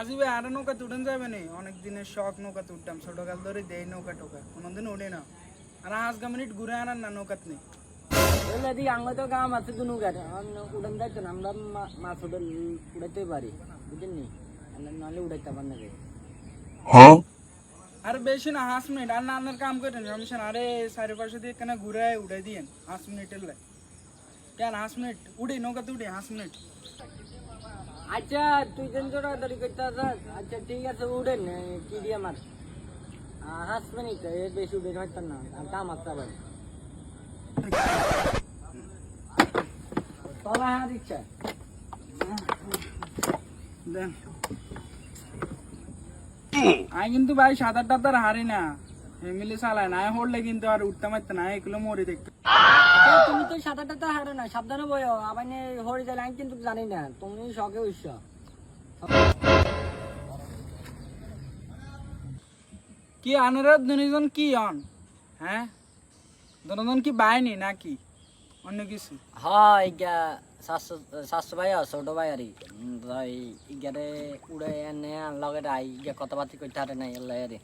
গাজী ভাই আর নৌকা উঠেন যাবে নি অনেক দিনের শখ নৌকা উঠতাম ছোটকাল ধরে দেই নৌকা টোকা কোনোদিন উঠে না আর 5 মিনিট ঘুরে আনার না নৌকাত নেই বললে দি আঙ্গ তো কাম আছে দুনু গাড়ি উড়ান যাইতো না আমরা মাছ উড়াইতে পারি বুঝলি নাহলে উড়াইতে পার না আর বেশি না 5 মিনিট আর না আনার কাম করেন রমেশন আরে চারিপাশে দিয়ে কেন ঘুরে উড়াই দিয়েন 5 মিনিটের লাই কেন 5 মিনিট উড়ি নৌকাতে উড়ি 5 মিনিট আচ্ছা তুই যেন জোরাদারি করতে আসাস আচ্ছা ঠিক আছে উড়েন কি দিয়ে মাছ 5 মিনিট এর বেশি উড়ে হয়তো না আর কাম আছে আবার তলা হাত ইচ্ছা দেন আই কিন্তু ভাই সাঁতার টাতার হারি না ফ্যামিলি চালায় না হরলে কিন্তু আর উঠতে পারতে না এগুলো মরে দেখতে তুমি তো সাঁতারটা তো হারো না সাবধানে বইও আবার হরে গেলে আমি কিন্তু জানি না তুমি শখে উৎস কি আনারা দুজন কি অন হ্যাঁ দুজন কি বাইনি নাকি অন্য কিছু হ্যাঁ ইগা শাশু ভাই ছোট ভাই আর ইগারে উড়ে এনে লগে আই ইগা কথাবার্তা করতে হারে নাই আল্লাহ রে